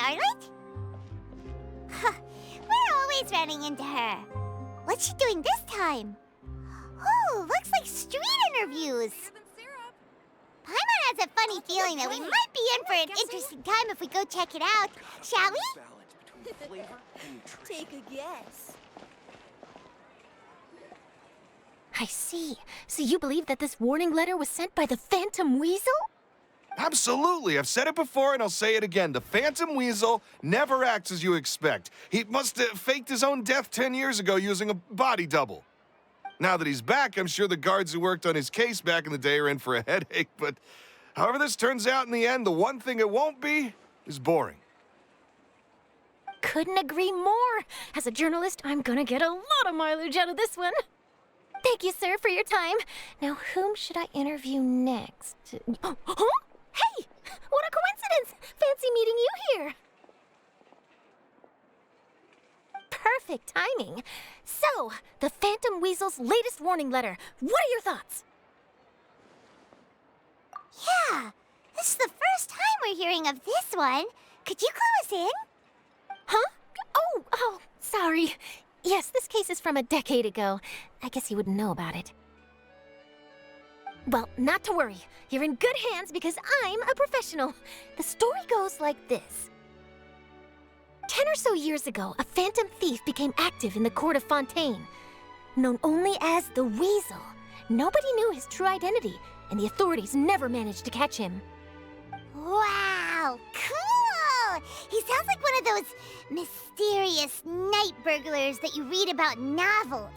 Charlotte? We're always running into her. What's she doing this time? Oh, looks like street interviews. Paimon has a funny feeling that we might be in for an interesting time if we go check it out. Shall we? Take a guess. I see. So you believe that this warning letter was sent by the Phantom Weasel? Absolutely. I've said it before and I'll say it again. The Phantom Weasel never acts as you expect. He must have faked his own death 10 years ago using a body double. Now that he's back, I'm sure the guards who worked on his case back in the day are in for a headache, but however this turns out in the end, the one thing it won't be is boring. Couldn't agree more. As a journalist, I'm gonna get a lot of mileage out of this one. Thank you, sir, for your time. Now, whom should I interview next? Oh, huh? Hey! What a coincidence! Fancy meeting you here. Perfect timing. So, the Phantom Weasel's latest warning letter. What are your thoughts? Yeah, this is the first time we're hearing of this one. Could you clue us in? Huh? Oh, sorry. Yes, this case is from a decade ago. I guess you wouldn't know about it. Well, not to worry. You're in good hands because I'm a professional. The story goes like this. 10 or so years ago, a phantom thief became active in the court of Fontaine. Known only as the Weasel, nobody knew his true identity, and the authorities never managed to catch him. Wow, cool! He sounds like one of those mysterious night burglars that you read about in novels.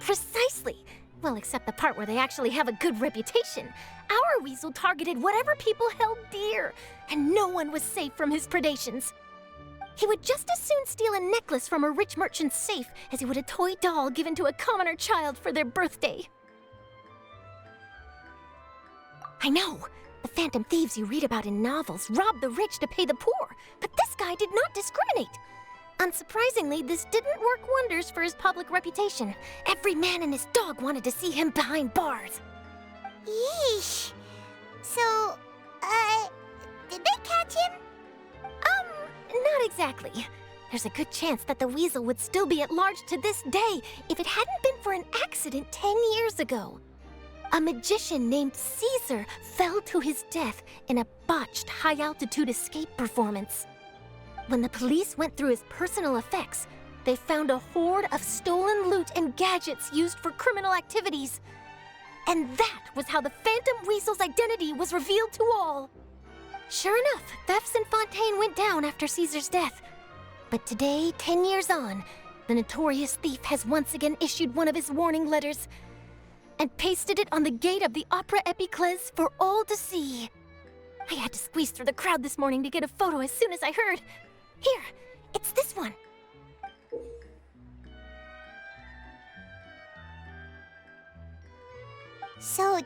Precisely. Well, except the part where they actually have a good reputation. Our Weasel targeted whatever people held dear, and no one was safe from his predations. He would just as soon steal a necklace from a rich merchant's safe as he would a toy doll given to a commoner child for their birthday. I know. The phantom thieves you read about in novels rob the rich to pay the poor, but this guy did not discriminate. Unsurprisingly, this didn't work wonders for his public reputation. Every man and his dog wanted to see him behind bars. Yeesh. So, did they catch him? Not exactly. There's a good chance that the Weasel would still be at large to this day if it hadn't been for an accident 10 years ago. A magician named Caesar fell to his death in a botched high-altitude escape performance. When the police went through his personal effects, they found a hoard of stolen loot and gadgets used for criminal activities. And that was how the Phantom Weasel's identity was revealed to all. Sure enough, thefts in Fontaine went down after Caesar's death. But today, 10 years on, the notorious thief has once again issued one of his warning letters and pasted it on the gate of the Opera Epiclese for all to see. I had to squeeze through the crowd this morning to get a photo as soon as I heard. Here, it's this one. So,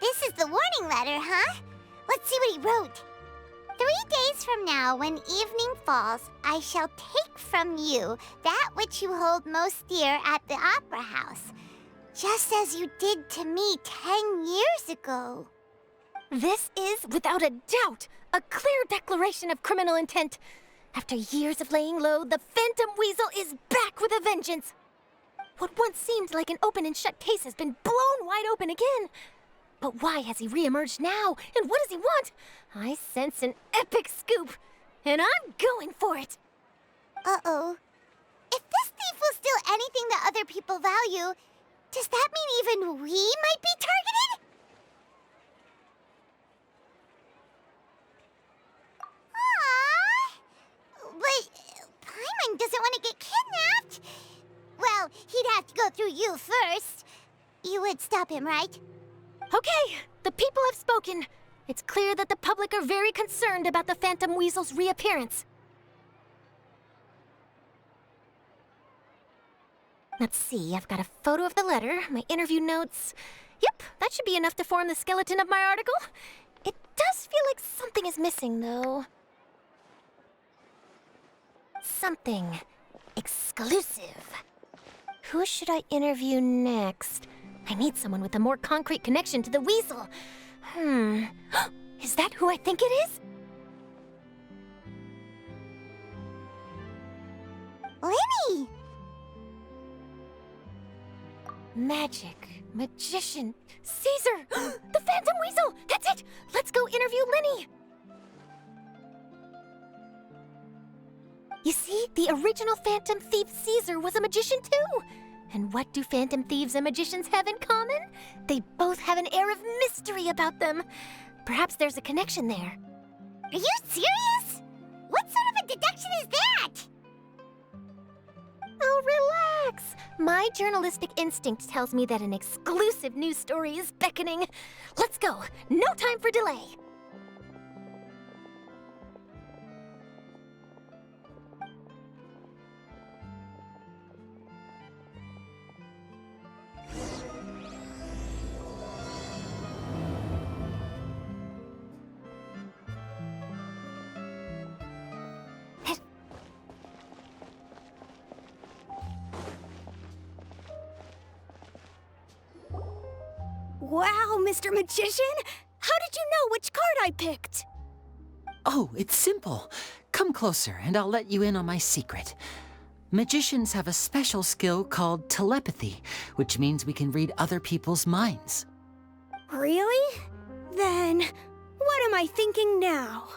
this is the warning letter, huh? Let's see what he wrote. 3 days from now, when evening falls, I shall take from you that which you hold most dear at the Opera House, just as you did to me 10 years ago. This is, without a doubt, a clear declaration of criminal intent. After years of laying low, the Phantom Weasel is back with a vengeance. What once seemed like an open and shut case has been blown wide open again. But why has he re-emerged now, and what does he want? I sense an epic scoop, and I'm going for it. Uh-oh. If this thief will steal anything that other people value, does that mean even we might be targeted? Aww. But Paimon doesn't want to get kidnapped. Well, he'd have to go through you first. You would stop him, right? Okay, the people have spoken. It's clear that the public are very concerned about the Phantom Weasel's reappearance. Let's see, I've got a photo of the letter, my interview notes. Yep, that should be enough to form the skeleton of my article. It does feel like something is missing, though. Something exclusive. Who should I interview next? I need someone with a more concrete connection to the Weasel. Is that who I think it is? Lyney! Magic, magician, Caesar! The Phantom Weasel! That's it! Let's go interview Lyney! You see, the original Phantom Thief Caesar was a magician too! And what do Phantom Thieves and magicians have in common? They both have an air of mystery about them. Perhaps there's a connection there. Are you serious? What sort of a deduction is that? Oh, relax! My journalistic instinct tells me that an exclusive news story is beckoning. Let's go! No time for delay! Wow, Mr. Magician! How did you know which card I picked? Oh, it's simple. Come closer, and I'll let you in on my secret. Magicians have a special skill called telepathy, which means we can read other people's minds. Really? Then, what am I thinking now?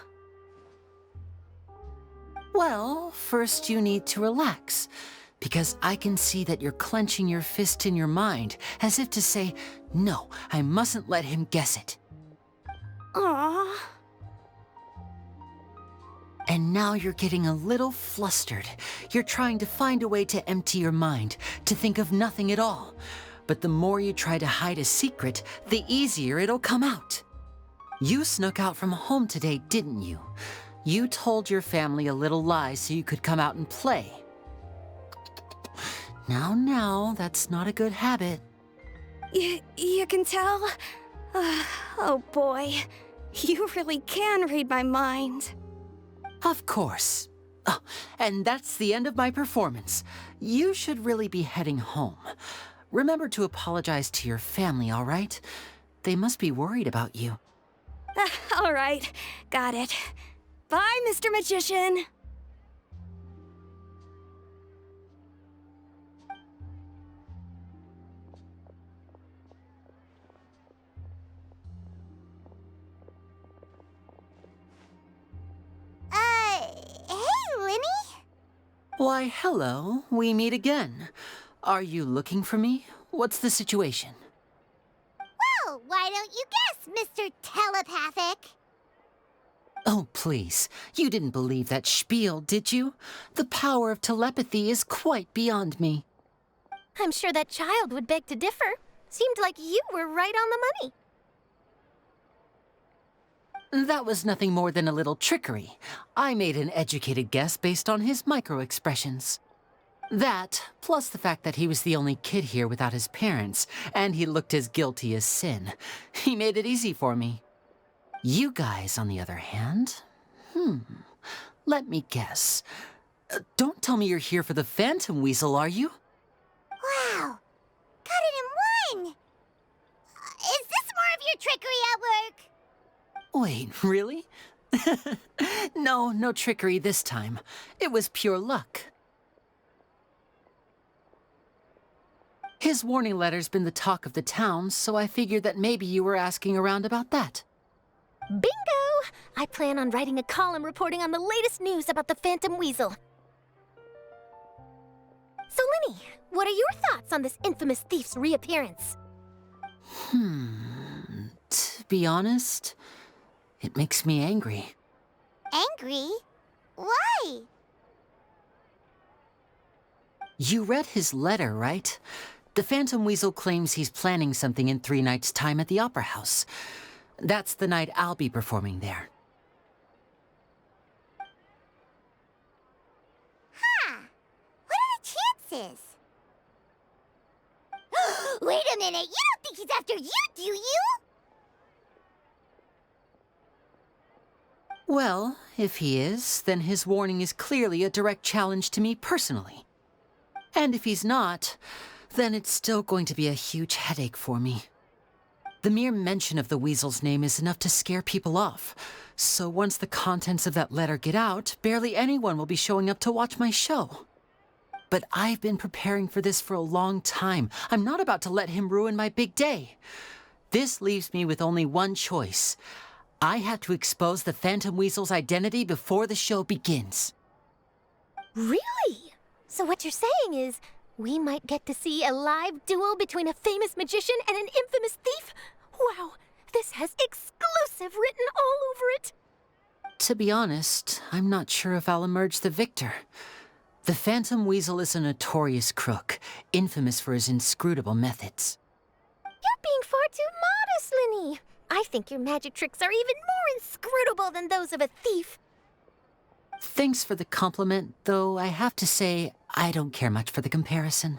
Well, first you need to relax, because I can see that you're clenching your fist in your mind, as if to say, no, I mustn't let him guess it. Aww. And now you're getting a little flustered. You're trying to find a way to empty your mind, to think of nothing at all. But the more you try to hide a secret, the easier it'll come out. You snuck out from home today, didn't you? You told your family a little lie so you could come out and play. Now, that's not a good habit. You can tell? Oh boy, you really can read my mind. Of course. Oh, and that's the end of my performance. You should really be heading home. Remember to apologize to your family, all right? They must be worried about you. All right, got it. Bye, Mr. Magician. Hey, Lyney? Why, hello. We meet again. Are you looking for me? What's the situation? Well, why don't you guess, Mr. Telepathic? Oh, please. You didn't believe that spiel, did you? The power of telepathy is quite beyond me. I'm sure that child would beg to differ. Seemed like you were right on the money. That was nothing more than a little trickery. I made an educated guess based on his micro-expressions. That, plus the fact that he was the only kid here without his parents, and he looked as guilty as sin. He made it easy for me. You guys, on the other hand, let me guess. Don't tell me you're here for the Phantom Weasel, are you? Wow, got it in one! Is this more of your trickery at work? Wait, really? No trickery this time. It was pure luck. His warning letter's been the talk of the town, so I figured that maybe you were asking around about that. Bingo! I plan on writing a column reporting on the latest news about the Phantom Weasel. So, Lyney, what are your thoughts on this infamous thief's reappearance? To be honest, it makes me angry. Angry? Why? You read his letter, right? The Phantom Weasel claims he's planning something in 3 nights' time at the Opera House. That's the night I'll be performing there. Huh. What are the chances? Wait a minute, you don't think he's after you, do you? Well, if he is, then his warning is clearly a direct challenge to me personally. And if he's not, then it's still going to be a huge headache for me. The mere mention of the Weasel's name is enough to scare people off. So once the contents of that letter get out, barely anyone will be showing up to watch my show. But I've been preparing for this for a long time. I'm not about to let him ruin my big day. This leaves me with only one choice. I have to expose the Phantom Weasel's identity before the show begins. Really? So what you're saying is, we might get to see a live duel between a famous magician and an infamous thief? Wow, this has exclusive written all over it! To be honest, I'm not sure if I'll emerge the victor. The Phantom Weasel is a notorious crook, infamous for his inscrutable methods. You're being far too modest, Lyney. I think your magic tricks are even more inscrutable than those of a thief. Thanks for the compliment, though I have to say, I don't care much for the comparison.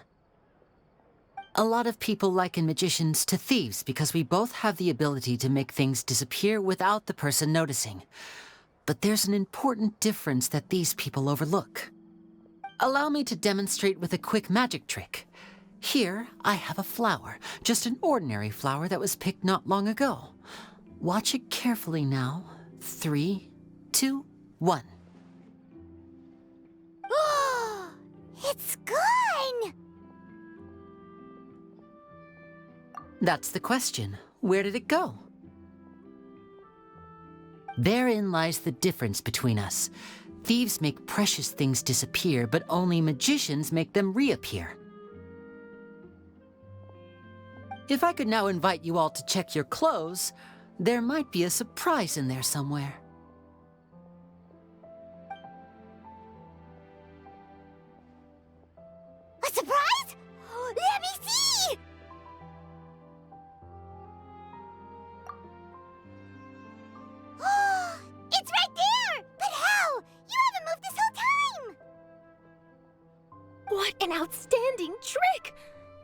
A lot of people liken magicians to thieves because we both have the ability to make things disappear without the person noticing. But there's an important difference that these people overlook. Allow me to demonstrate with a quick magic trick. Here, I have a flower, just an ordinary flower that was picked not long ago. Watch it carefully now. 3, 2, 1. It's gone! That's the question. Where did it go? Therein lies the difference between us. Thieves make precious things disappear, but only magicians make them reappear. If I could now invite you all to check your clothes, there might be a surprise in there somewhere. A surprise? Let me see! It's right there! But how? You haven't moved this whole time! What an outstanding trick!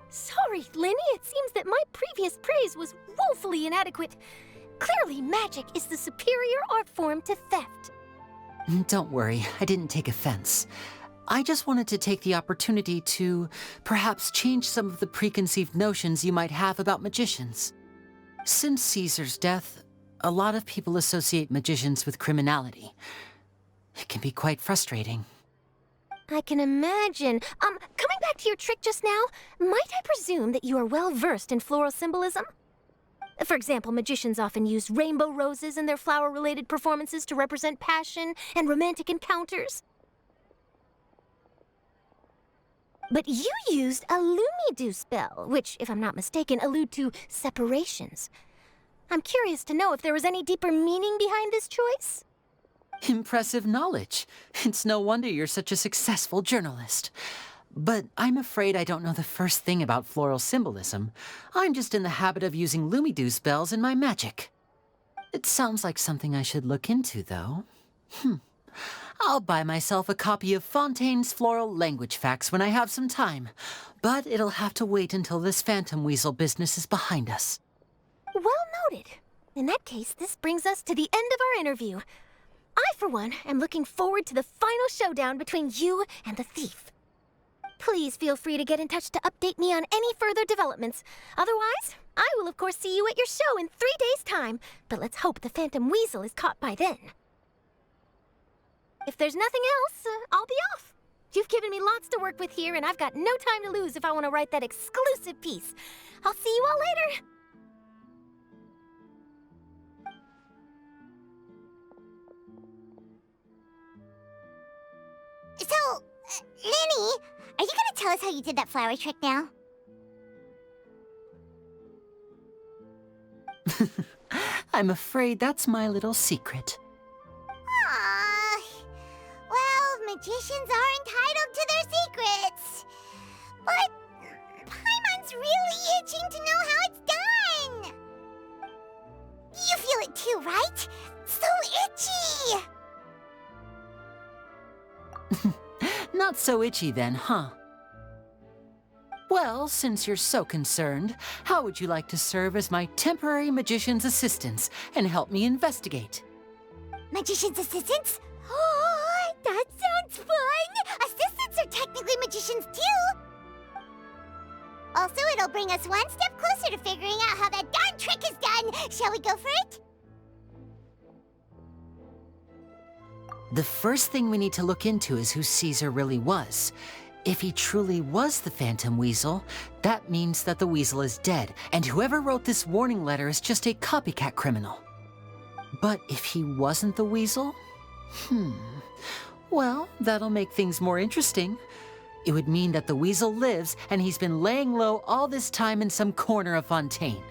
Sorry, Lyney, it seems that my previous praise was woefully inadequate. Clearly, magic is the superior art form to theft. Don't worry, I didn't take offense. I just wanted to take the opportunity to perhaps change some of the preconceived notions you might have about magicians. Since Caesar's death, a lot of people associate magicians with criminality. It can be quite frustrating. I can imagine. Coming back to your trick just now, might I presume that you are well versed in floral symbolism? For example, magicians often use rainbow roses in their flower-related performances to represent passion and romantic encounters. But you used a Lumidu spell, which, if I'm not mistaken, allude to separations. I'm curious to know if there was any deeper meaning behind this choice? Impressive knowledge. It's no wonder you're such a successful journalist. But I'm afraid I don't know the first thing about floral symbolism. I'm just in the habit of using Lumidu spells in my magic. It sounds like something I should look into, though. I'll buy myself a copy of Fontaine's Floral Language Facts when I have some time. But it'll have to wait until this Phantom Weasel business is behind us. Well noted. In that case, this brings us to the end of our interview. I, for one, am looking forward to the final showdown between you and the thief. Please feel free to get in touch to update me on any further developments. Otherwise, I will of course see you at your show in 3 days' time, but let's hope the Phantom Weasel is caught by then. If there's nothing else, I'll be off. You've given me lots to work with here, and I've got no time to lose if I want to write that exclusive piece. I'll see you all later. So, Lyney, are you gonna tell us how you did that flower trick now? I'm afraid that's my little secret. Aww. Well, magicians are entitled to their secrets. But Paimon's really itching to know how it's done. You feel it too, right? So itchy! Not so itchy then, huh? Well, since you're so concerned, how would you like to serve as my temporary magician's assistants and help me investigate? Magician's assistants? Oh, that sounds fun! Assistants are technically magicians too! Also, it'll bring us one step closer to figuring out how that darn trick is done! Shall we go for it? The first thing we need to look into is who Caesar really was. If he truly was the Phantom Weasel, that means that the weasel is dead, and whoever wrote this warning letter is just a copycat criminal. But if he wasn't the weasel? Well, that'll make things more interesting. It would mean that the weasel lives, and he's been laying low all this time in some corner of Fontaine.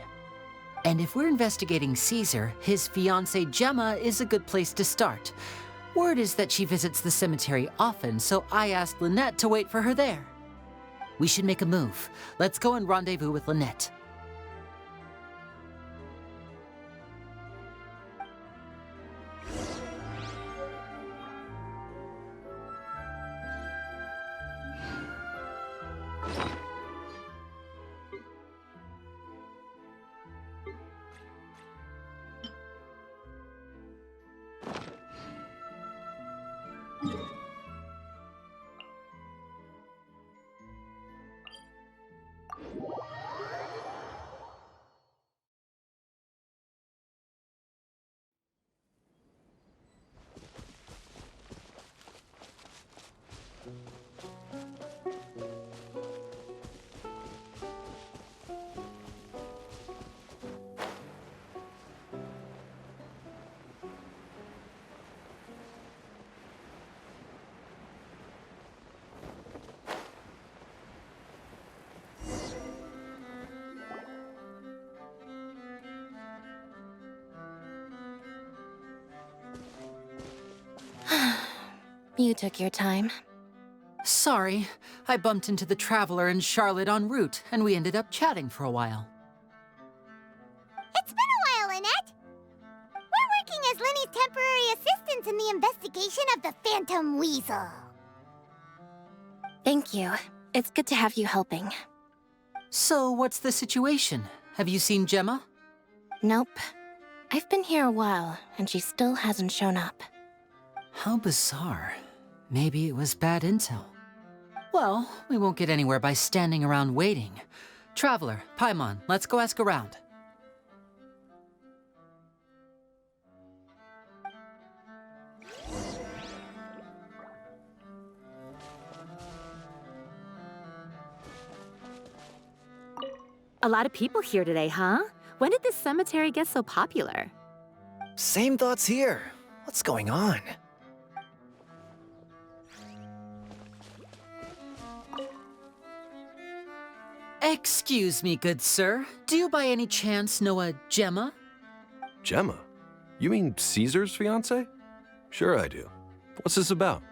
And if we're investigating Caesar, his fiancée Gemma is a good place to start. Word is that she visits the cemetery often, so I asked Lynette to wait for her there. We should make a move. Let's go and rendezvous with Lynette. You took your time. Sorry, I bumped into the Traveler and Charlotte en route, and we ended up chatting for a while. It's been a while, Lynette. We're working as Lyney's temporary assistants in the investigation of the Phantom Weasel. Thank you. It's good to have you helping. So, what's the situation? Have you seen Gemma? Nope. I've been here a while, and she still hasn't shown up. How bizarre. Maybe it was bad intel. Well, we won't get anywhere by standing around waiting. Traveler, Paimon, let's go ask around. A lot of people here today, huh? When did this cemetery get so popular? Same thoughts here. What's going on? Excuse me, good sir. Do you by any chance know a Gemma? Gemma? You mean Caesar's fiancée? Sure I do. What's this about?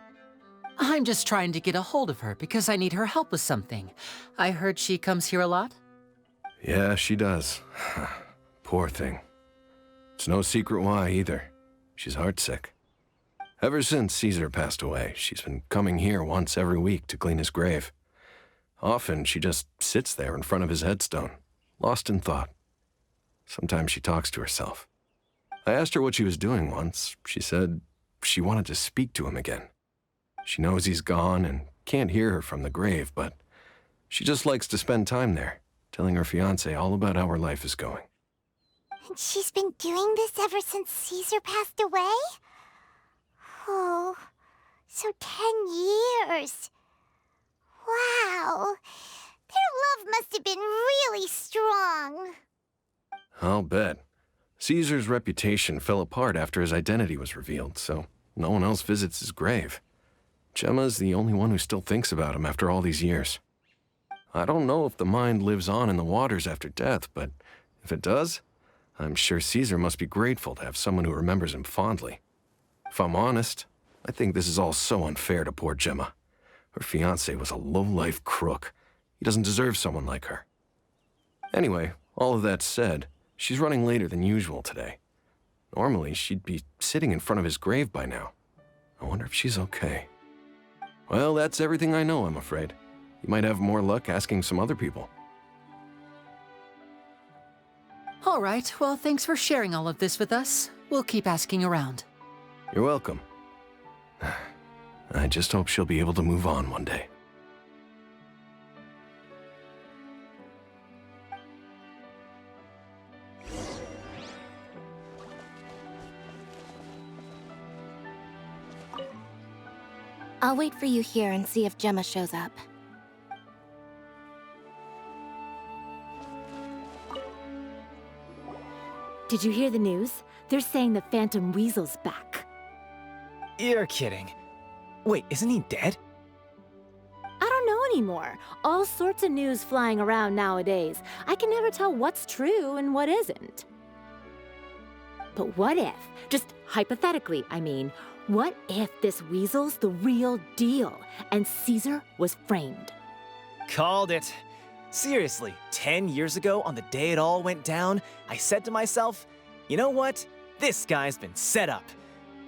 I'm just trying to get a hold of her because I need her help with something. I heard she comes here a lot. Yeah, she does. Poor thing. It's no secret why either. She's heartsick. Ever since Caesar passed away, she's been coming here once every week to clean his grave. Often, she just sits there in front of his headstone, lost in thought. Sometimes she talks to herself. I asked her what she was doing once. She said she wanted to speak to him again. She knows he's gone and can't hear her from the grave, but she just likes to spend time there, telling her fiancé all about how her life is going. And she's been doing this ever since Caesar passed away? Oh, so 10 years. Wow, their love must have been really strong. I'll bet. Caesar's reputation fell apart after his identity was revealed, so no one else visits his grave. Gemma's the only one who still thinks about him after all these years. I don't know if the mind lives on in the waters after death, but if it does, I'm sure Caesar must be grateful to have someone who remembers him fondly. If I'm honest, I think this is all so unfair to poor Gemma. Her fiancé was a low-life crook. He doesn't deserve someone like her. Anyway, all of that said, she's running later than usual today. Normally, she'd be sitting in front of his grave by now. I wonder if she's okay. Well, that's everything I know, I'm afraid. You might have more luck asking some other people. All right, well, thanks for sharing all of this with us. We'll keep asking around. You're welcome. I just hope she'll be able to move on one day. I'll wait for you here and see if Gemma shows up. Did you hear the news? They're saying the Phantom Weasel's back. You're kidding. Wait, isn't he dead? I don't know anymore. All sorts of news flying around nowadays. I can never tell what's true and what isn't. But what if, just hypothetically, I mean, what if this weasel's the real deal and Caesar was framed? Called it. Seriously, 10 years ago, on the day it all went down, I said to myself, you know what? This guy's been set up.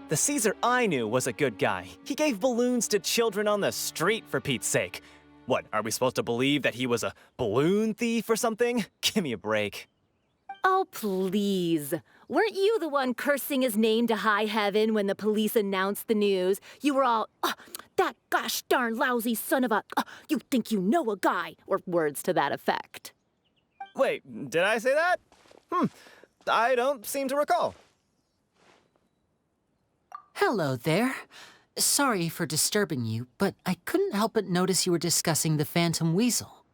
The Caesar I knew was a good guy. He gave balloons to children on the street, for Pete's sake. What, are we supposed to believe that he was a balloon thief or something? Give me a break. Oh, please. Weren't you the one cursing his name to high heaven when the police announced the news? You were all, "Oh, that gosh darn lousy son of a, you think you know a guy," or words to that effect. Wait, did I say that? I don't seem to recall. Hello there. Sorry for disturbing you, but I couldn't help but notice you were discussing the Phantom Weasel.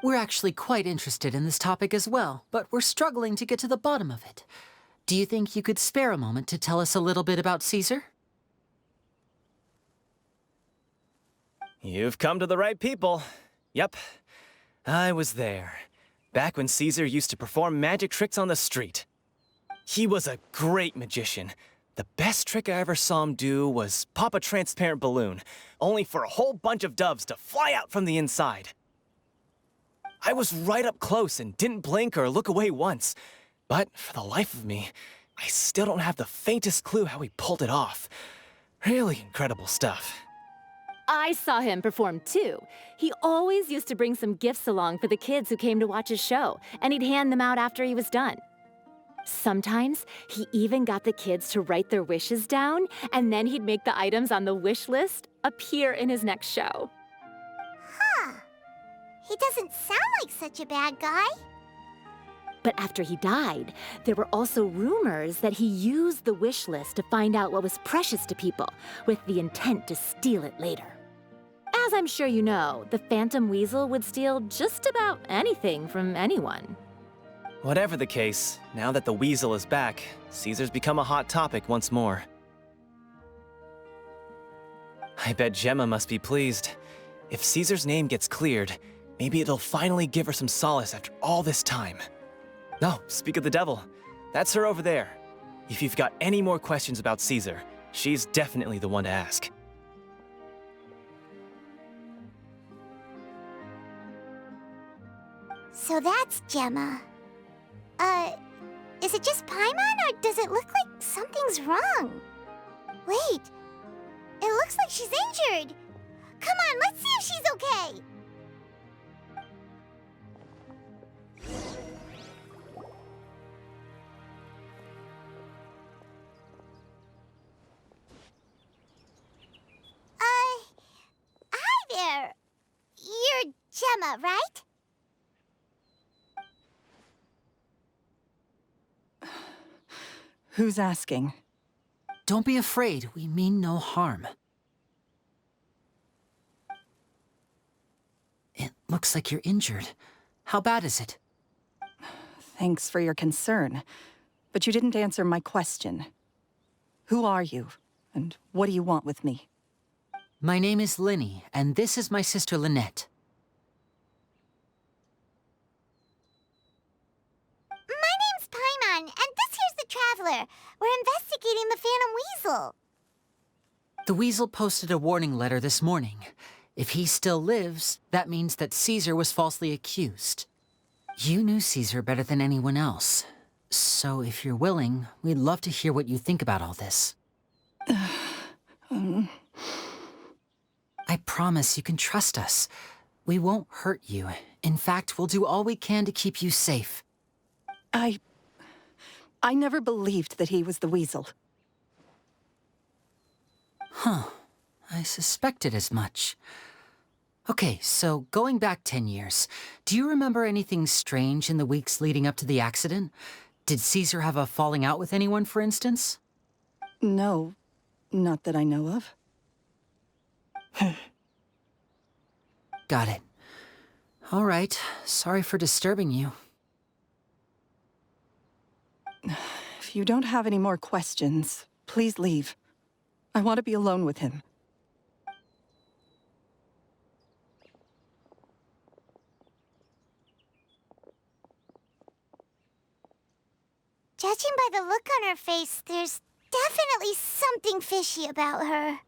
We're actually quite interested in this topic as well, but we're struggling to get to the bottom of it. Do you think you could spare a moment to tell us a little bit about Caesar? You've come to the right people. Yep, I was there. Back when Caesar used to perform magic tricks on the street. He was a great magician. The best trick I ever saw him do was pop a transparent balloon, only for a whole bunch of doves to fly out from the inside. I was right up close and didn't blink or look away once. But for the life of me, I still don't have the faintest clue how he pulled it off. Really incredible stuff. I saw him perform too. He always used to bring some gifts along for the kids who came to watch his show, and he'd hand them out after he was done. Sometimes, he even got the kids to write their wishes down, and then he'd make the items on the wish list appear in his next show. Huh. He doesn't sound like such a bad guy. But after he died, there were also rumors that he used the wish list to find out what was precious to people, with the intent to steal it later. As I'm sure you know, the Phantom Weasel would steal just about anything from anyone. Whatever the case, now that the Weasel is back, Caesar's become a hot topic once more. I bet Gemma must be pleased. If Caesar's name gets cleared, maybe it'll finally give her some solace after all this time. No, speak of the devil. That's her over there. If you've got any more questions about Caesar, she's definitely the one to ask. So that's Gemma. Is it just Paimon, or does it look like something's wrong? Wait, it looks like she's injured. Come on, let's see if she's okay. Hi there. You're Gemma, right? Who's asking? Don't be afraid, we mean no harm. It looks like you're injured. How bad is it? Thanks for your concern, but you didn't answer my question. Who are you, and what do you want with me? My name is Lyney, and this is my sister Lynette. My name's Paimon, and this here's the Traveler. We're investigating the Phantom Weasel. The Weasel posted a warning letter this morning. If he still lives, that means that Caesar was falsely accused. You knew Caesar better than anyone else. So if you're willing, we'd love to hear what you think about all this. I promise you can trust us. We won't hurt you. In fact, we'll do all we can to keep you safe. I never believed that he was the Weasel. Huh. I suspected as much. Okay, so going back 10 years, do you remember anything strange in the weeks leading up to the accident? Did Caesar have a falling out with anyone, for instance? No, not that I know of. Got it. All right, sorry for disturbing you. If you don't have any more questions, please leave. I want to be alone with him. Judging by the look on her face, there's definitely something fishy about her.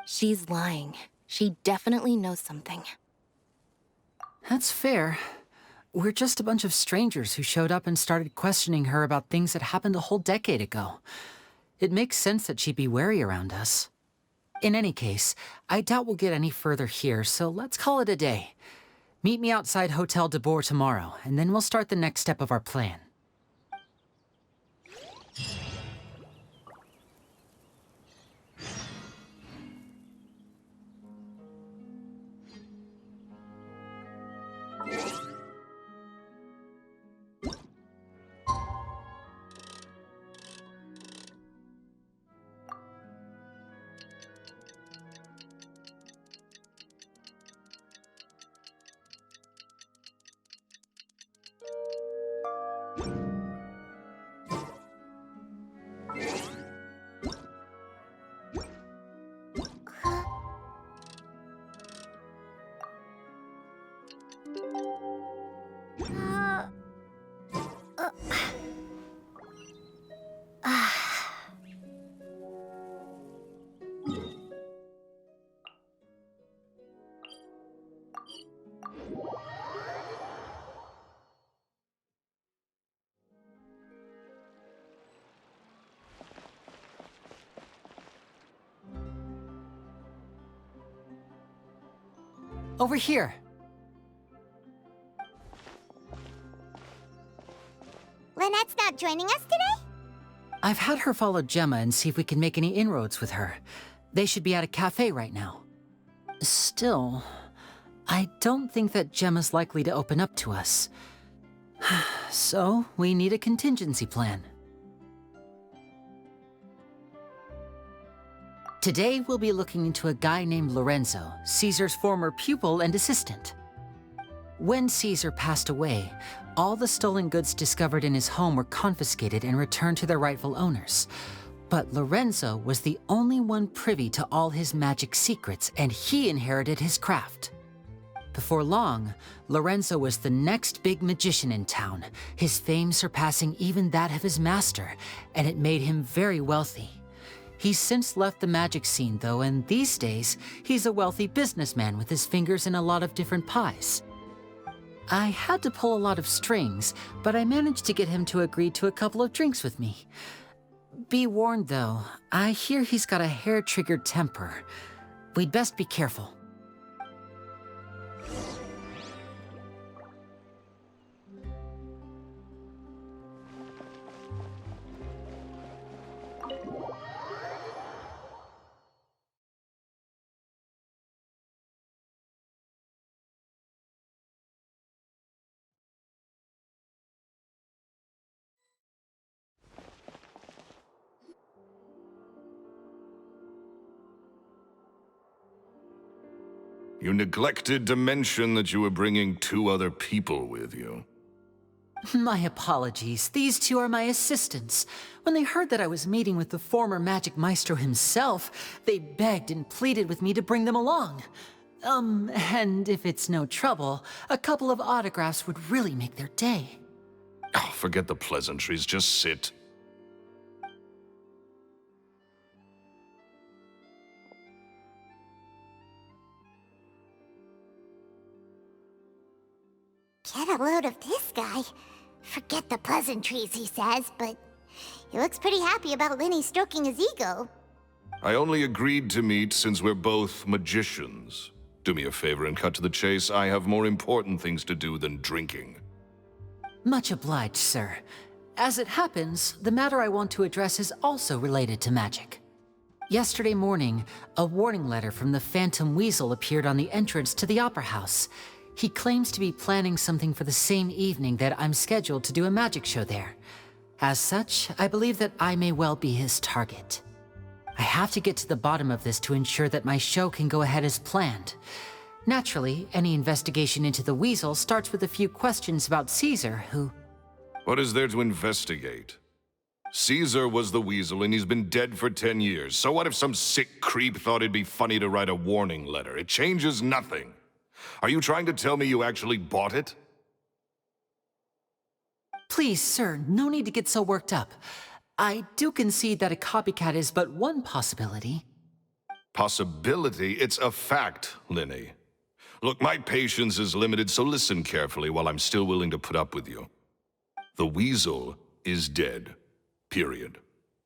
She's lying. She definitely knows something. That's fair. We're just a bunch of strangers who showed up and started questioning her about things that happened a whole decade ago. It makes sense that she'd be wary around us. In any case, I doubt we'll get any further here, so let's call it a day. Meet me outside Hotel de Boer tomorrow, and then we'll start the next step of our plan. Over here. Lynette's not joining us today? I've had her follow Gemma and see if we can make any inroads with her. They should be at a cafe right now. Still, I don't think that Gemma's likely to open up to us. So, we need a contingency plan. Today, we'll be looking into a guy named Lorenzo, Caesar's former pupil and assistant. When Caesar passed away, all the stolen goods discovered in his home were confiscated and returned to their rightful owners. But Lorenzo was the only one privy to all his magic secrets, and he inherited his craft. Before long, Lorenzo was the next big magician in town, his fame surpassing even that of his master, and it made him very wealthy. He's since left the magic scene, though, and these days, he's a wealthy businessman with his fingers in a lot of different pies. I had to pull a lot of strings, but I managed to get him to agree to a couple of drinks with me. Be warned, though, I hear he's got a hair-triggered temper. We'd best be careful. You neglected to mention that you were bringing 2 other people with you. My apologies. These 2 are my assistants. When they heard that I was meeting with the former magic maestro himself, they begged and pleaded with me to bring them along. And if it's no trouble, a couple of autographs would really make their day. Oh, forget the pleasantries, just sit. Get a load of this guy. Forget the pleasantries, he says, but he looks pretty happy about Lyney stroking his ego. I only agreed to meet since we're both magicians. Do me a favor and cut to the chase. I have more important things to do than drinking. Much obliged, sir. As it happens, the matter I want to address is also related to magic. Yesterday morning, a warning letter from the Phantom Weasel appeared on the entrance to the Opera House. He claims to be planning something for the same evening that I'm scheduled to do a magic show there. As such, I believe that I may well be his target. I have to get to the bottom of this to ensure that my show can go ahead as planned. Naturally, any investigation into the Weasel starts with a few questions about Caesar, who... What is there to investigate? Caesar was the weasel, and he's been dead for 10 years. So what if some sick creep thought it'd be funny to write a warning letter? It changes nothing. Are you trying to tell me you actually bought it? Please, sir, no need to get so worked up. I do concede that a copycat is but one possibility. Possibility? It's a fact, Lyney. Look, my patience is limited, so listen carefully while I'm still willing to put up with you. The weasel is dead. Period.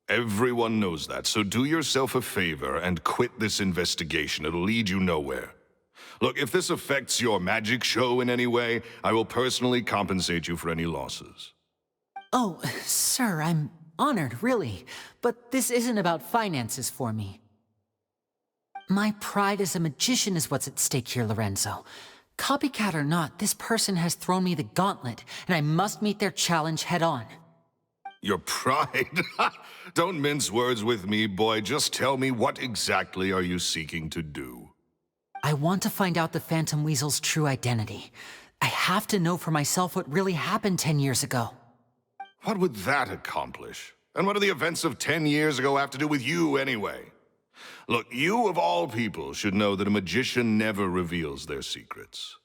Everyone knows that, so do yourself a favor and quit this investigation. It'll lead you nowhere. Look, if this affects your magic show in any way, I will personally compensate you for any losses. Oh, sir, I'm honored, really. But this isn't about finances for me. My pride as a magician is what's at stake here, Lorenzo. Copycat or not, this person has thrown me the gauntlet, and I must meet their challenge head-on. Your pride? Don't mince words with me, boy. Just tell me, what exactly are you seeking to do? I want to find out the Phantom Weasel's true identity. I have to know for myself what really happened 10 years ago. What would that accomplish? And what do the events of 10 years ago have to do with you, anyway? Look, you of all people should know that a magician never reveals their secrets.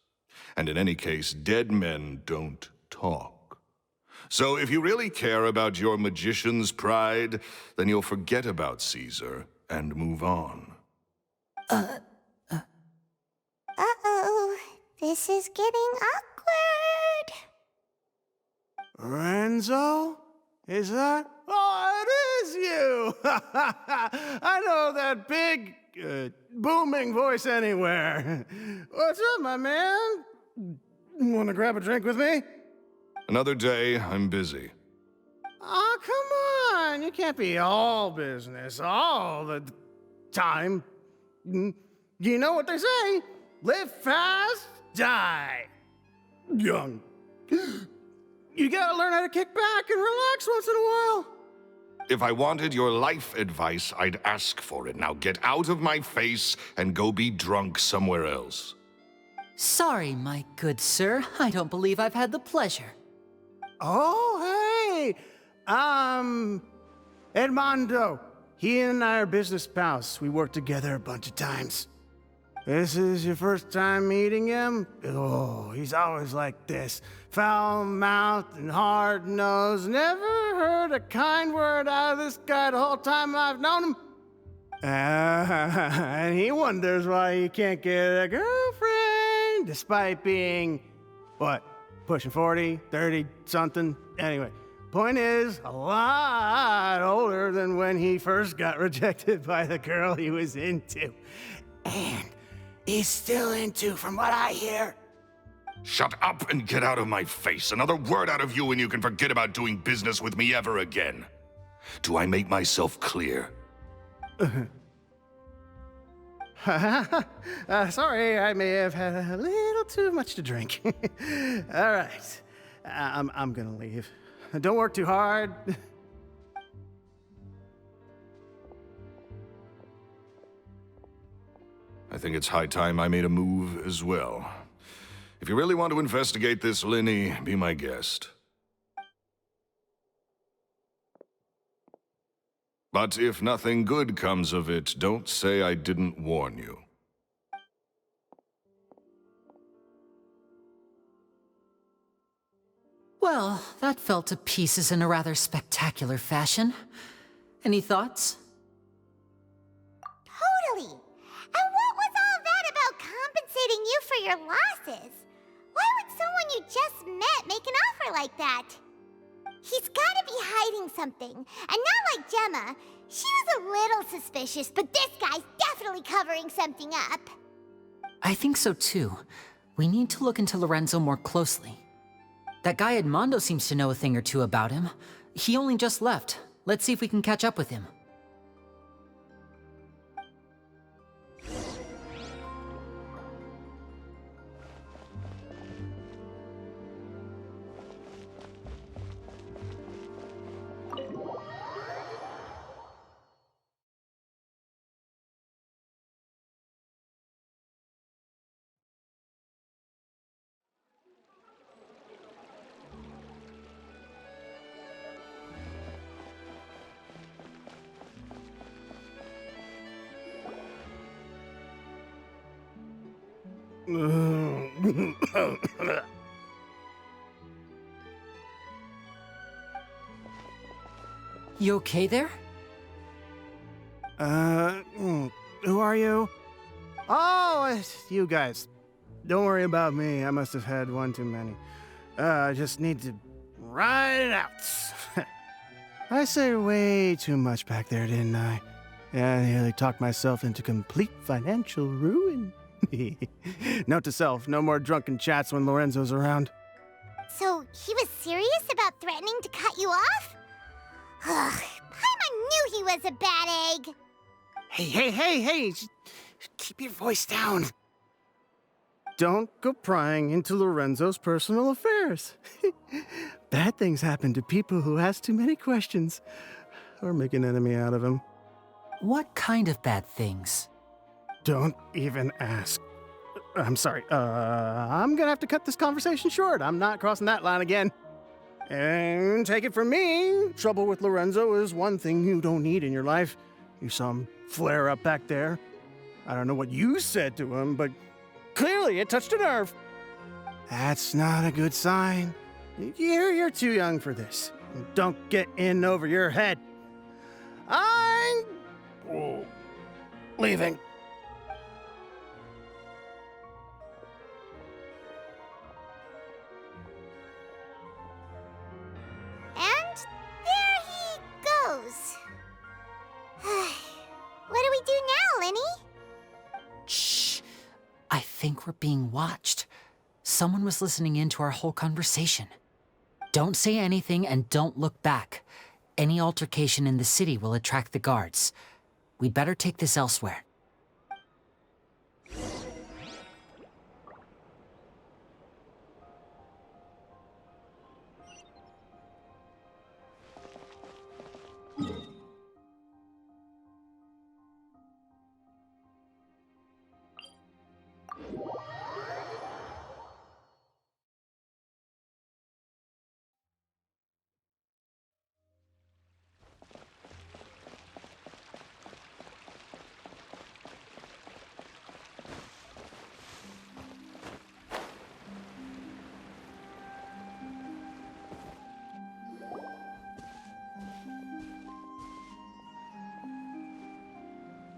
And in any case, dead men don't talk. So if you really care about your magician's pride, then you'll forget about Caesar and move on. Uh-oh. This is getting awkward. Lorenzo? Is that? Oh, it is you! I know that big, booming voice anywhere. What's up, my man? Want to grab a drink with me? Another day, I'm busy. Oh, come on. You can't be all business all the time. You know what they say? Live fast, die young. You gotta learn how to kick back and relax once in a while. If I wanted your life advice, I'd ask for it. Now get out of my face and go be drunk somewhere else. Sorry, my good sir. I don't believe I've had the pleasure. Oh, hey! Edmondo. He and I are business pals. We worked together a bunch of times. This is your first time meeting him? Oh, he's always like this. Foul-mouthed and hard-nosed. Never heard a kind word out of this guy the whole time I've known him. And he wonders why he can't get a girlfriend, despite being, what, pushing 40, 30-something? Anyway, point is, a lot older than when he first got rejected by the girl he was into. And he's still into, from what I hear. Shut up and get out of my face. Another word out of you and you can forget about doing business with me ever again. Do I make myself clear? Sorry, I may have had a little too much to drink. All right, I'm gonna leave. Don't work too hard. I think it's high time I made a move as well. If you really want to investigate this, Lyney, be my guest. But if nothing good comes of it, don't say I didn't warn you. Well, that fell to pieces in a rather spectacular fashion. Any thoughts? Totally. And what was all that about compensating you for your losses? Why would someone you just met make an offer like that? He's gotta be hiding something. And not like Gemma. She was a little suspicious, but this guy's definitely covering something up. I think so too. We need to look into Lorenzo more closely. That guy Edmondo seems to know a thing or two about him. He only just left. Let's see if we can catch up with him. You okay there? Who are you? Oh, it's you guys. Don't worry about me. I must have had one too many. I just need to ride it out. I said way too much back there, didn't I? Yeah, I nearly talked myself into complete financial ruin. Note to self, no more drunken chats when Lorenzo's around. So he was serious about threatening to cut you off? Ugh, Paimon knew he was a bad egg. Hey, just keep your voice down. Don't go prying into Lorenzo's personal affairs. Bad things happen to people who ask too many questions or make an enemy out of him. What kind of bad things? Don't even ask. I'm sorry. I'm gonna have to cut this conversation short. I'm not crossing that line again. And take it from me, trouble with Lorenzo is one thing you don't need in your life. You saw him flare up back there. I don't know what you said to him, but clearly it touched a nerve. That's not a good sign. You're too young for this. Don't get in over your head. I'm leaving. And there he goes. What do we do now, Lyney? Shh. I think we're being watched. Someone was listening in to our whole conversation. Don't say anything and don't look back. Any altercation in the city will attract the guards. We'd better take this elsewhere.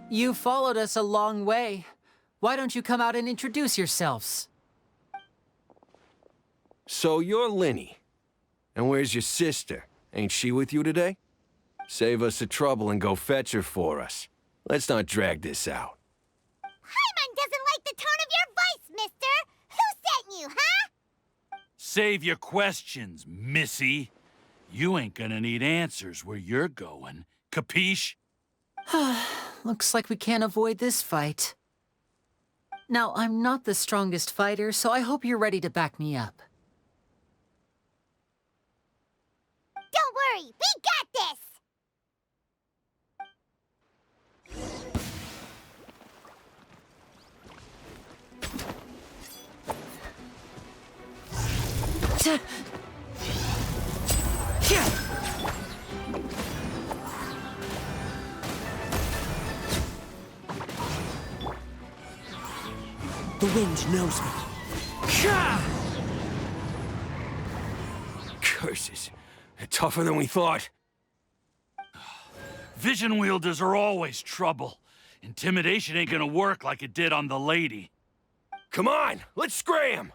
You followed us a long way. Why don't you come out and introduce yourselves? So you're Lyney. And where's your sister? Ain't she with you today? Save us the trouble and go fetch her for us. Let's not drag this out. Paimon doesn't like the tone of your voice, mister! Who sent you, huh? Save your questions, missy. You ain't gonna need answers where you're going. Capiche? Looks like we can't avoid this fight. Now, I'm not the strongest fighter, so I hope you're ready to back me up. Don't worry, we got this! The wind knows me. Curses. They're tougher than we thought. Vision wielders are always trouble. Intimidation ain't gonna work like it did on the lady. Come on, let's scram!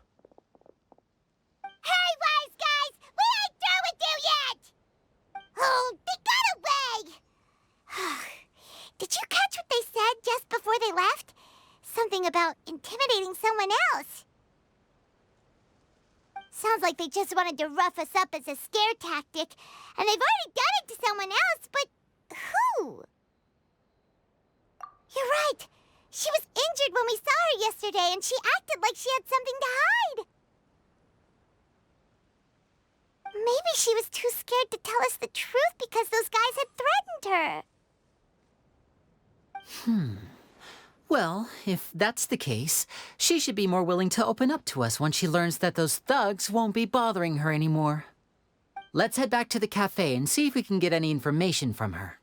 Hey, wise guys! We ain't through with you yet! Oh, they got away! Did you catch what they said just before they left? Something about intimidating someone else. Sounds like they just wanted to rough us up as a scare tactic, and they've already done it to someone else, but who? You're right. She was injured when we saw her yesterday, and she acted like she had something to hide. Maybe she was too scared to tell us the truth because those guys had threatened her. Well, if that's the case, she should be more willing to open up to us when she learns that those thugs won't be bothering her anymore. Let's head back to the cafe and see if we can get any information from her.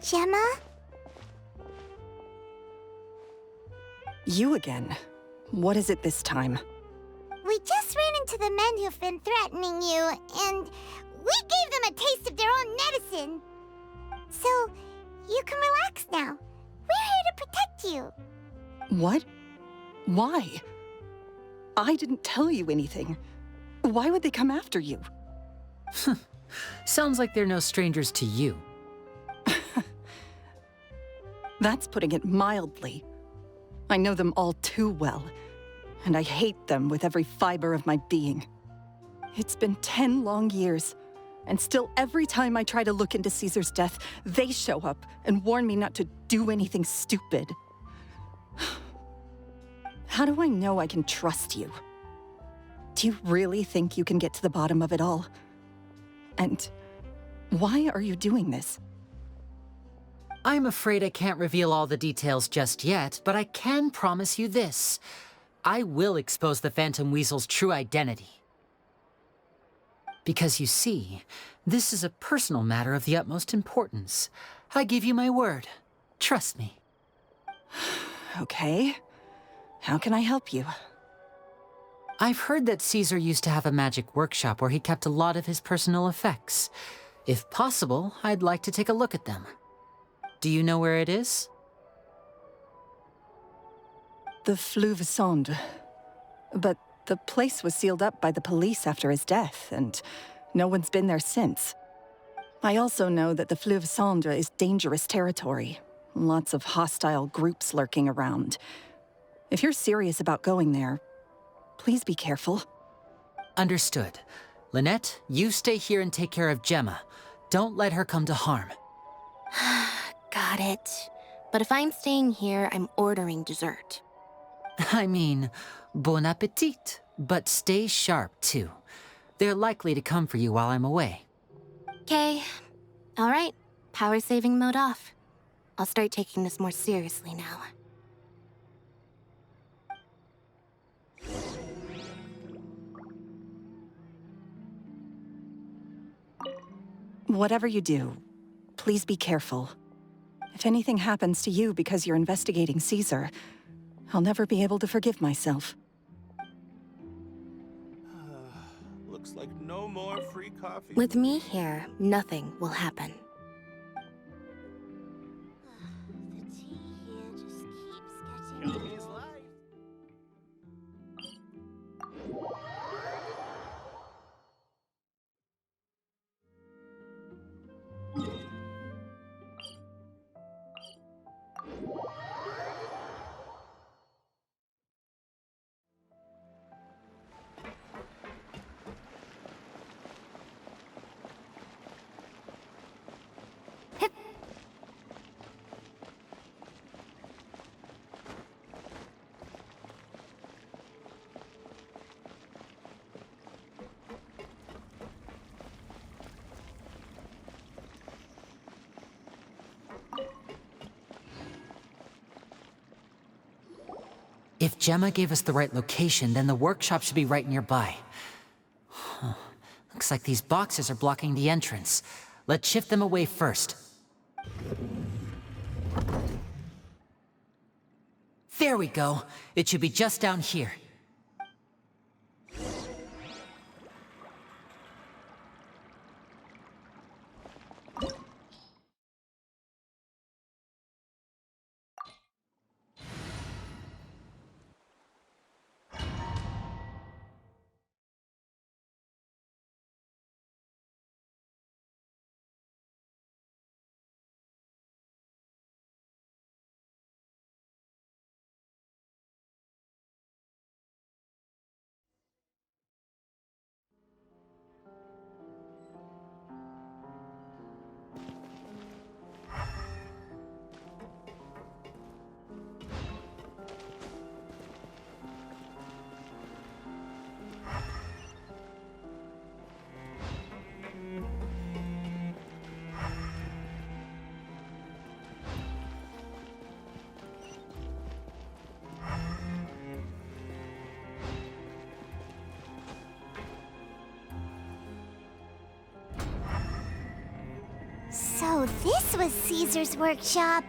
Gemma? You again. What is it this time? We just ran into the men who've been threatening you, and we gave them a taste of their own medicine. So, you can relax now. We're here to protect you. What? Why? I didn't tell you anything. Why would they come after you? Sounds like they're no strangers to you. That's putting it mildly. I know them all too well, and I hate them with every fiber of my being. It's been 10 long years, and still every time I try to look into Caesar's death, they show up and warn me not to do anything stupid. How do I know I can trust you? Do you really think you can get to the bottom of it all? And why are you doing this? I'm afraid I can't reveal all the details just yet, but I can promise you this. I will expose the Phantom Weasel's true identity. Because you see, this is a personal matter of the utmost importance. I give you my word. Trust me. Okay. How can I help you? I've heard that Caesar used to have a magic workshop where he kept a lot of his personal effects. If possible, I'd like to take a look at them. Do you know where it is? The Fleuve Sonde. But the place was sealed up by the police after his death, and no one's been there since. I also know that the Fleuve Sonde is dangerous territory. Lots of hostile groups lurking around. If you're serious about going there, please be careful. Understood. Lynette, you stay here and take care of Gemma. Don't let her come to harm. Got it. But if I'm staying here, I'm ordering dessert. I mean, bon appetit. But stay sharp, too. They're likely to come for you while I'm away. Okay. All right. Power saving mode off. I'll start taking this more seriously now. Whatever you do, please be careful. If anything happens to you because you're investigating Caesar, I'll never be able to forgive myself. Looks like no more free coffee. With me here, nothing will happen. The tea here just keeps getting... If Gemma gave us the right location, then the workshop should be right nearby. Huh. Looks like these boxes are blocking the entrance. Let's shift them away first. There we go. It should be just down here. this was Caesar's workshop.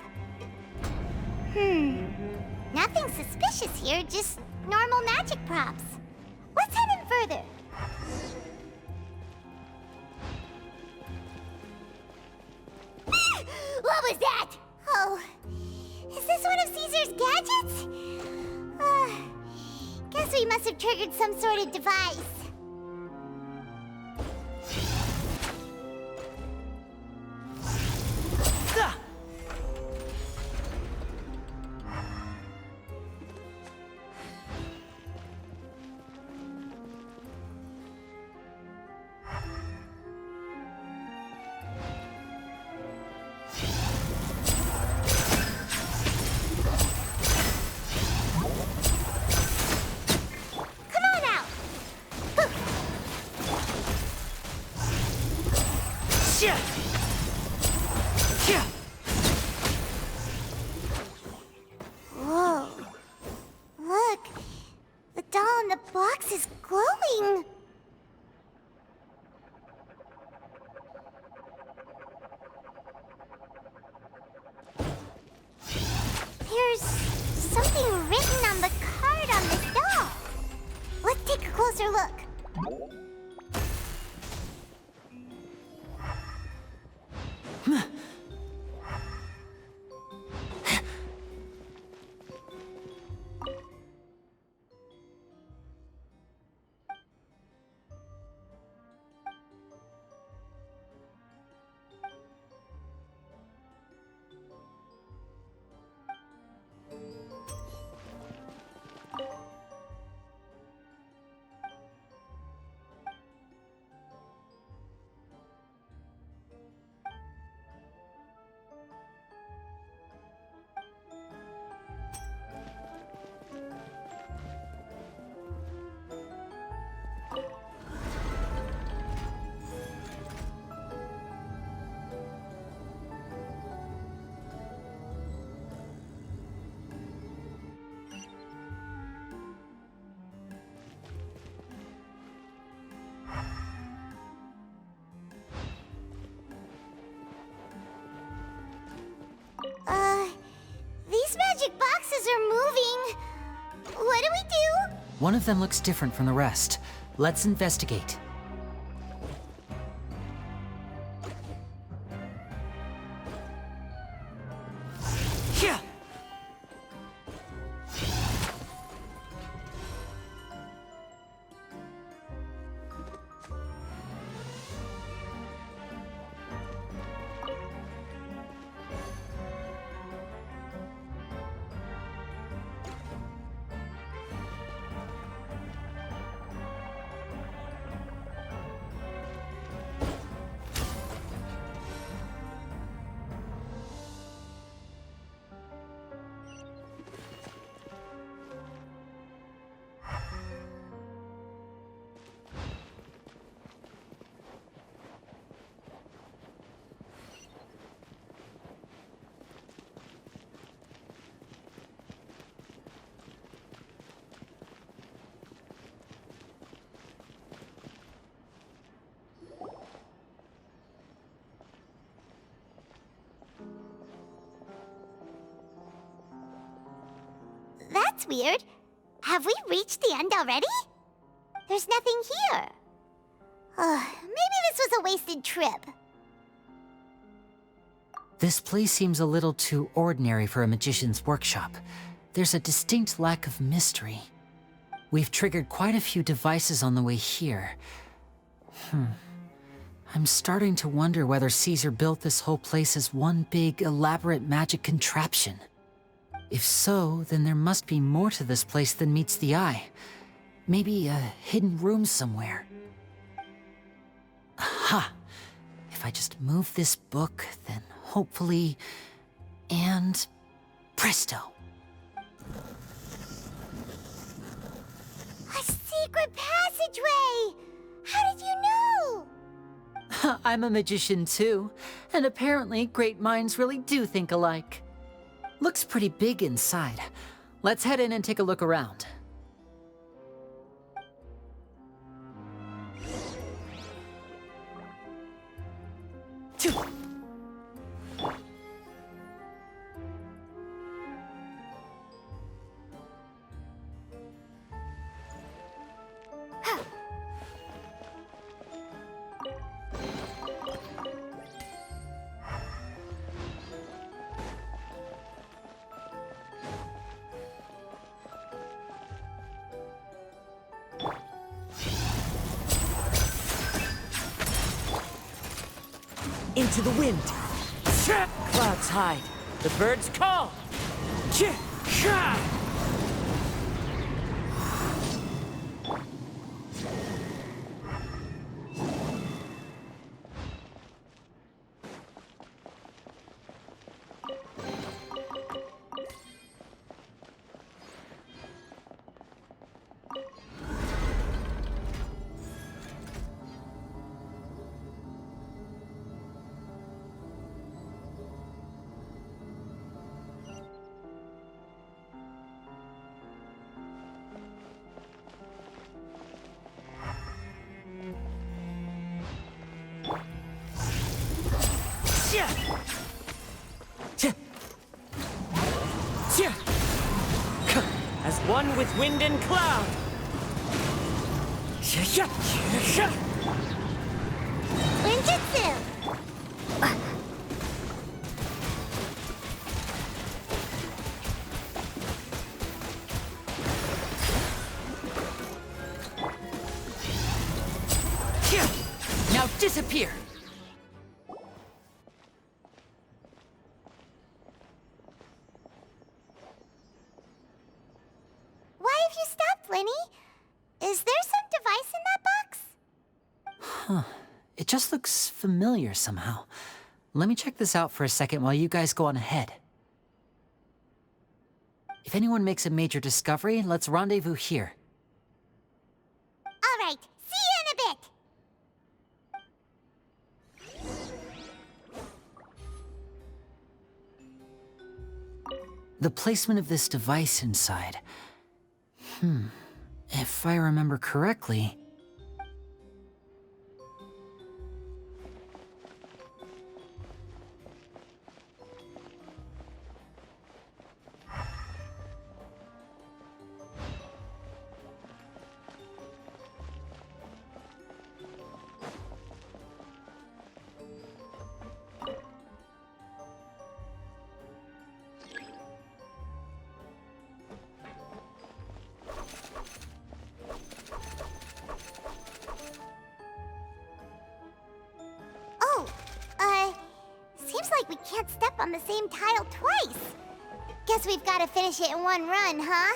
Nothing suspicious here, just normal magic props. Let's head in further. What was that? Oh, is this one of Caesar's gadgets? Guess we must have triggered some sort of device. Whoa. Look. The doll in the box is glowing. There's something written on the card on this doll. Let's take a closer look. These magic boxes are moving. What do we do? One of them looks different from the rest. Let's investigate. That's weird. Have we reached the end already? There's nothing here. Maybe this was a wasted trip. This place seems a little too ordinary for a magician's workshop. There's a distinct lack of mystery. We've triggered quite a few devices on the way here. I'm starting to wonder whether Caesar built this whole place as one big, elaborate magic contraption. If so, then there must be more to this place than meets the eye. Maybe a hidden room somewhere. Aha! If I just move this book, then hopefully... and... presto! A secret passageway! How did you know? I'm a magician too, and apparently great minds really do think alike. Looks pretty big inside. Let's head in and take a look around. into the wind. Clouds hide. The birds call. As one with wind and cloud. Ninjutsu! Now disappear! Why have you stopped, Lyney? Is there some device in that box? Huh. It just looks familiar somehow. Let me check this out for a second while you guys go on ahead. If anyone makes a major discovery, let's rendezvous here. All right, see you in a bit! The placement of this device inside. If I remember correctly... Seems like we can't step on the same tile twice. Guess we've got to finish it in one run, huh?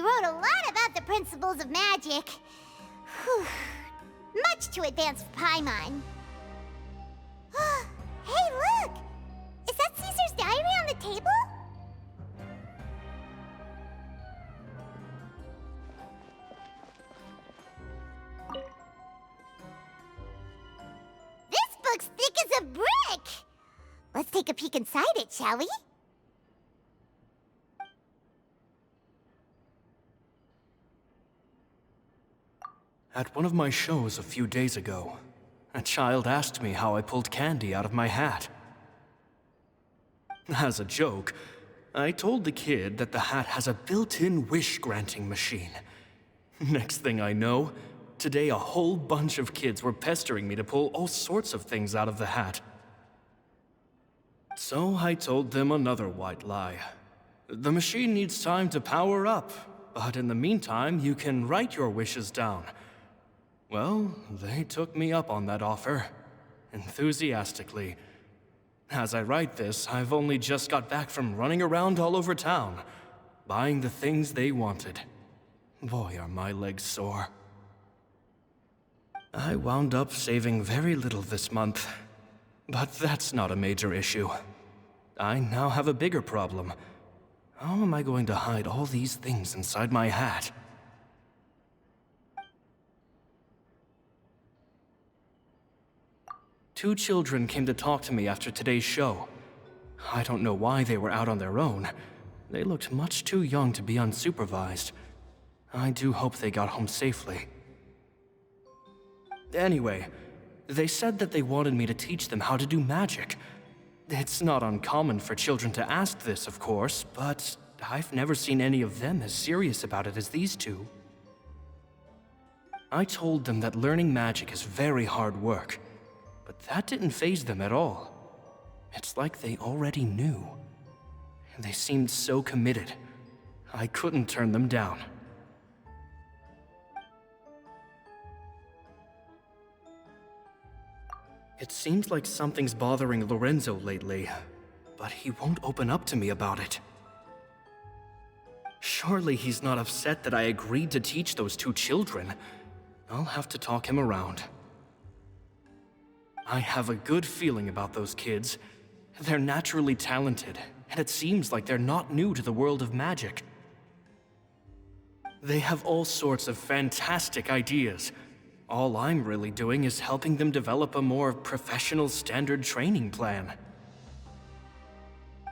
he wrote a lot about the principles of magic. Whew. Much too advanced for Paimon. Hey, look! Is that Caesar's diary on the table? This book's thick as a brick! Let's take a peek inside it, shall we? At one of my shows a few days ago, a child asked me how I pulled candy out of my hat. As a joke, I told the kid that the hat has a built-in wish-granting machine. Next thing I know, today a whole bunch of kids were pestering me to pull all sorts of things out of the hat. So I told them another white lie. The machine needs time to power up, but in the meantime, you can write your wishes down. Well, they took me up on that offer, enthusiastically. As I write this, I've only just got back from running around all over town, buying the things they wanted. Boy, are my legs sore. I wound up saving very little this month, but that's not a major issue. I now have a bigger problem. How am I going to hide all these things inside my hat? Two children came to talk to me after today's show. I don't know why they were out on their own. They looked much too young to be unsupervised. I do hope they got home safely. Anyway, they said that they wanted me to teach them how to do magic. It's not uncommon for children to ask this, of course, but I've never seen any of them as serious about it as these two. I told them that learning magic is very hard work, but that didn't faze them at all. It's like they already knew. They seemed so committed. I couldn't turn them down. It seems like something's bothering Lorenzo lately, but he won't open up to me about it. Surely he's not upset that I agreed to teach those two children. I'll have to talk him around. I have a good feeling about those kids. They're naturally talented, and it seems like they're not new to the world of magic. They have all sorts of fantastic ideas. All I'm really doing is helping them develop a more professional standard training plan.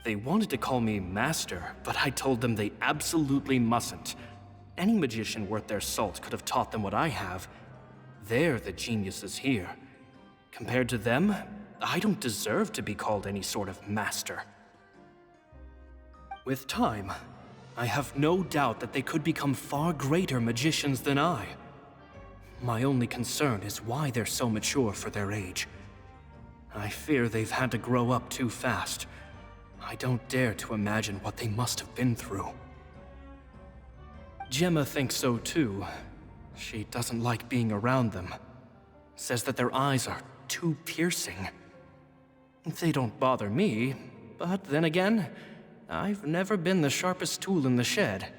They wanted to call me Master, but I told them they absolutely mustn't. Any magician worth their salt could have taught them what I have. They're the geniuses here. Compared to them, I don't deserve to be called any sort of master. With time, I have no doubt that they could become far greater magicians than I. My only concern is why they're so mature for their age. I fear they've had to grow up too fast. I don't dare to imagine what they must have been through. Gemma thinks so too. She doesn't like being around them. Says that their eyes are too piercing. They don't bother me, but then again, I've never been the sharpest tool in the shed.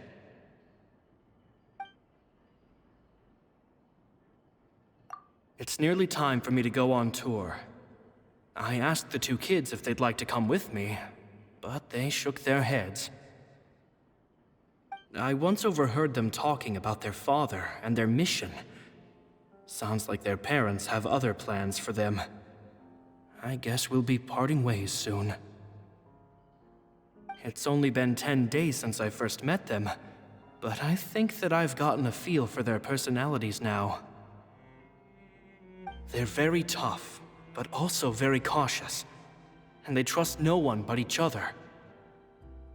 It's nearly time for me to go on tour. I asked the two kids if they'd like to come with me, but they shook their heads. I once overheard them talking about their father and their mission. Sounds like their parents have other plans for them. I guess we'll be parting ways soon. It's only been 10 days since I first met them, but I think that I've gotten a feel for their personalities now. They're very tough, but also very cautious, and they trust no one but each other.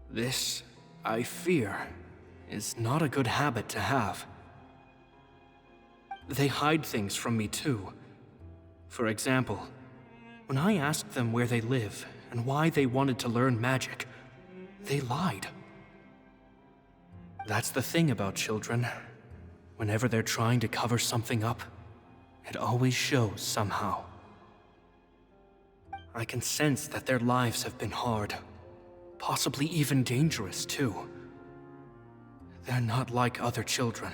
This, I fear, is not a good habit to have. They hide things from me too. For example, when I asked them where they live and why they wanted to learn magic, they lied. That's the thing about children. Whenever they're trying to cover something up, it always shows somehow. I can sense that their lives have been hard, possibly even dangerous too. They're not like other children.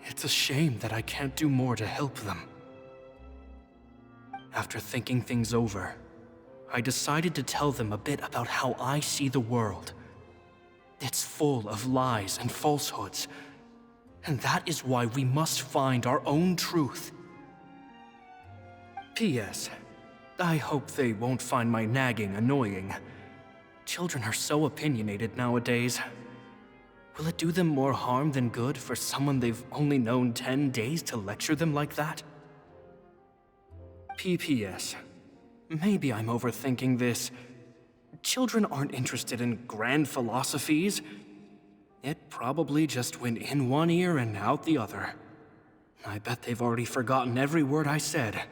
It's a shame that I can't do more to help them. After thinking things over, I decided to tell them a bit about how I see the world. It's full of lies and falsehoods, and that is why we must find our own truth. P.S. I hope they won't find my nagging annoying. Children are so opinionated nowadays. Will it do them more harm than good for someone they've only known 10 days to lecture them like that? P.P.S. Maybe I'm overthinking this. Children aren't interested in grand philosophies. It probably just went in one ear and out the other. I bet they've already forgotten every word I said.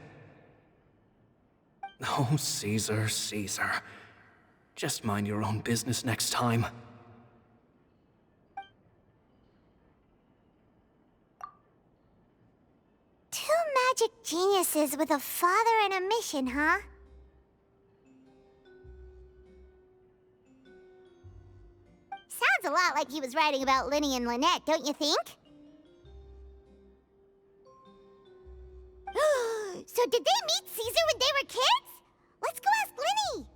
Oh, Caesar, Caesar. Just mind your own business next time. Two magic geniuses with a father and a mission, huh? Sounds a lot like he was writing about Lyney and Lynette, don't you think? So did they meet Caesar when they were kids? Let's go ask Lyney!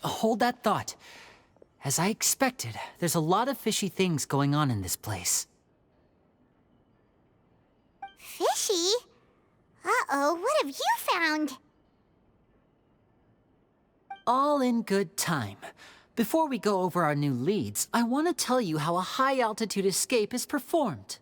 Hold that thought. As I expected, there's a lot of fishy things going on in this place. Fishy? Uh-oh, what have you found? All in good time. Before we go over our new leads, I want to tell you how a high-altitude escape is performed.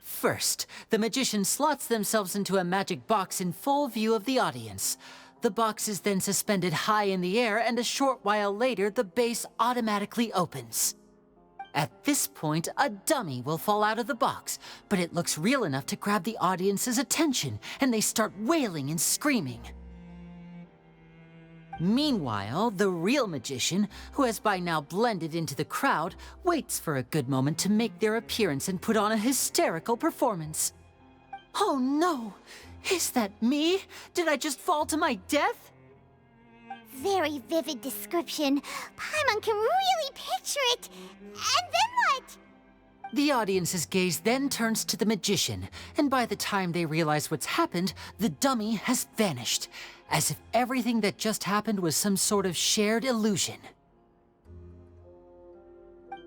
First, the magician slots themselves into a magic box in full view of the audience. The box is then suspended high in the air, and a short while later, the base automatically opens. At this point, a dummy will fall out of the box, but it looks real enough to grab the audience's attention, and they start wailing and screaming. Meanwhile, the real magician, who has by now blended into the crowd, waits for a good moment to make their appearance and put on a hysterical performance. Oh no! Is that me? Did I just fall to my death? Very vivid description. Paimon can really picture it. And then what? The audience's gaze then turns to the magician, and by the time they realize what's happened, the dummy has vanished, as if everything that just happened was some sort of shared illusion.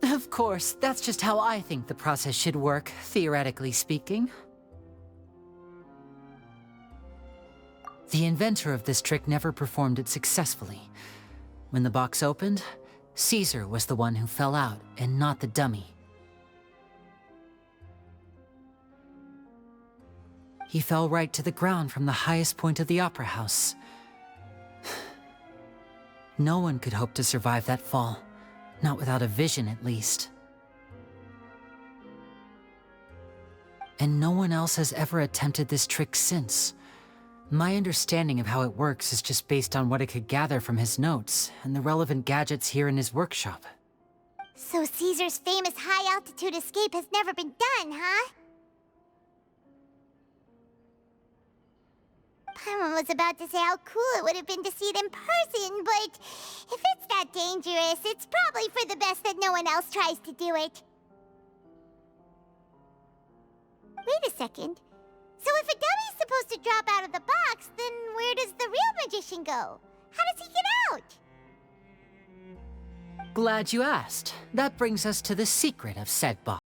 Of course, that's just how I think the process should work, theoretically speaking. The inventor of this trick never performed it successfully. When the box opened, Caesar was the one who fell out, and not the dummy. He fell right to the ground from the highest point of the opera house. No one could hope to survive that fall, not without a vision at least. And no one else has ever attempted this trick since. My understanding of how it works is just based on what I could gather from his notes and the relevant gadgets here in his workshop. So Caesar's famous high-altitude escape has never been done, huh? Paimon was about to say how cool it would have been to see it in person, but if it's that dangerous, it's probably for the best that no one else tries to do it. Wait a second. So if a dummy's supposed to drop out of the box, then where does the real magician go? How does he get out? Glad you asked. That brings us to the secret of said box.